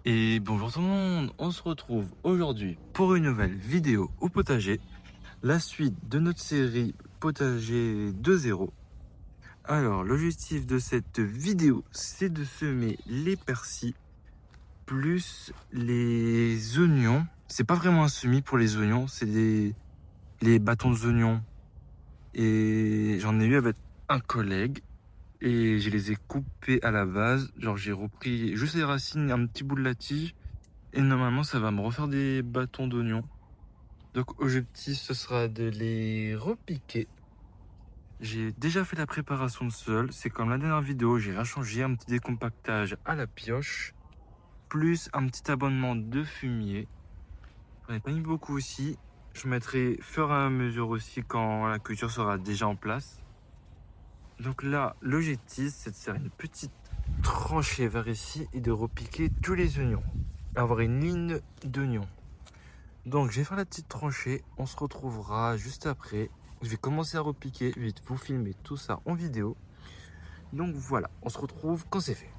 Et bonjour tout le monde, on se retrouve aujourd'hui pour une nouvelle vidéo au potager, la suite de notre série Potager 2.0. Alors l'objectif de cette vidéo, c'est de semer les persils plus les oignons. C'est pas vraiment un semis pour les oignons, c'est les bâtons d'oignons. Et j'en ai eu avec un collègue et je les ai coupés à la base. Genre j'ai repris juste les racines, un petit bout de la tige. Et normalement, ça va me refaire des bâtons d'oignon. Donc, objectif, ce sera de les repiquer. J'ai déjà fait la préparation de sol. C'est comme la dernière vidéo, j'ai rien changé. Un petit décompactage à la pioche. Plus un petit abonnement de fumier. J'en ai pas mis beaucoup aussi. Je mettrai fur et à mesure aussi quand la culture sera déjà en place. Donc là, l'objectif, c'est de faire une petite tranchée vers ici et de repiquer tous les oignons. Avoir une ligne d'oignons. Donc je vais faire la petite tranchée, on se retrouvera juste après. Je vais commencer à repiquer, vite vous filmer tout ça en vidéo. Donc voilà, on se retrouve quand c'est fait.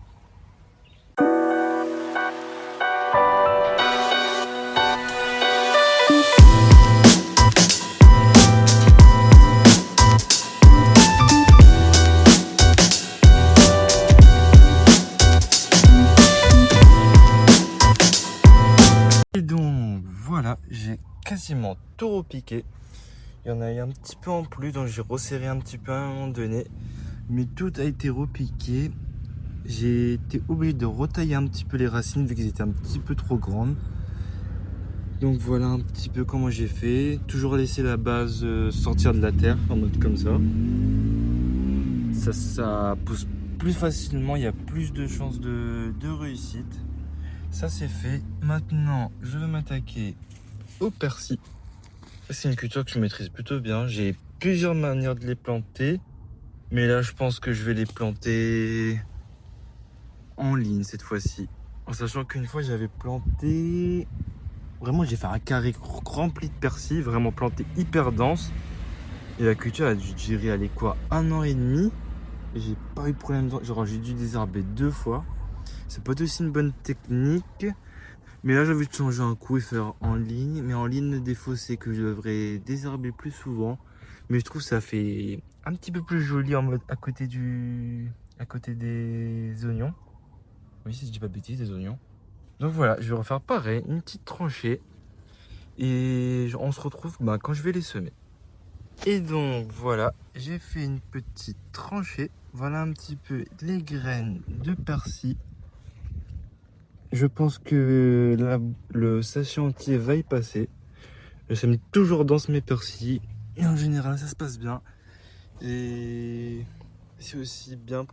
Et donc voilà, j'ai quasiment tout repiqué. Il y en a eu un petit peu en plus, donc j'ai resserré un petit peu à un moment donné. Mais tout a été repiqué. J'ai été obligé de retailler un petit peu les racines vu qu'elles étaient un petit peu trop grandes. Donc voilà un petit peu comment j'ai fait. Toujours laisser la base sortir de la terre en mode comme ça. Ça pousse plus facilement, il y a plus de chances de réussite. Ça c'est fait. Maintenant je vais m'attaquer au persil. C'est une culture que je maîtrise plutôt bien. J'ai plusieurs manières de les planter. Mais là je pense que je vais les planter en ligne cette fois-ci. En sachant qu'une fois j'avais planté... Vraiment j'ai fait un carré rempli de persil, vraiment planté hyper dense. Et la culture a dû durer, allez quoi, 1 an et demi. J'ai pas eu de problème, genre j'ai dû désherber 2 fois. C'est pas aussi une bonne technique. Mais là j'ai envie de changer un coup et faire en ligne. Mais en ligne le défaut c'est que je devrais désherber plus souvent. Mais je trouve que ça fait un petit peu plus joli en mode à côté des oignons. Oui, si je dis pas de bêtises, des oignons. Donc voilà, je vais refaire pareil, une petite tranchée. Et on se retrouve quand je vais les semer. Et donc voilà, j'ai fait une petite tranchée. Voilà un petit peu les graines de persil. Je pense que là, le sachet entier va y passer. Je sème toujours dans mes persils. Et en général, ça se passe bien. Et c'est aussi bien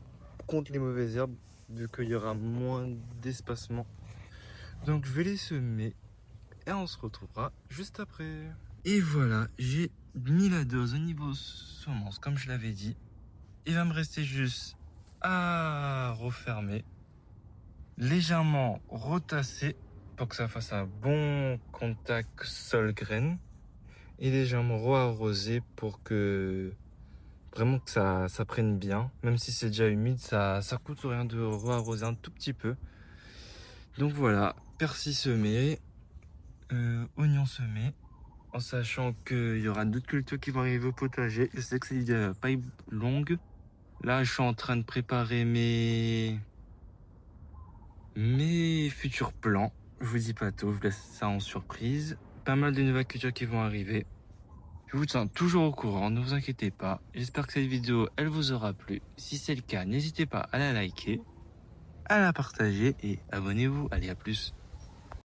contre les mauvaises herbes, vu qu'il y aura moins d'espacement. Donc je vais les semer. Et on se retrouvera juste après. Et voilà, j'ai mis la dose au niveau semence, comme je l'avais dit. Il va me rester juste à refermer, légèrement retasser pour que ça fasse un bon contact sol-graine et légèrement re-arroser pour que vraiment que ça prenne bien. Même si c'est déjà humide, ça coûte rien de re-arroser un tout petit peu. Donc voilà, persil semé, oignon semé. En sachant qu'il y aura d'autres cultures qui vont arriver au potager. Je sais que c'est une vidéo pas longue. Là, je suis en train de préparer mes futurs plans. Je vous dis pas tout, je vous laisse ça en surprise. Pas mal de nouvelles cultures qui vont arriver. Je vous tiens toujours au courant, ne vous inquiétez pas. J'espère que cette vidéo, elle vous aura plu. Si c'est le cas, n'hésitez pas à la liker, à la partager et abonnez-vous. Allez, à plus.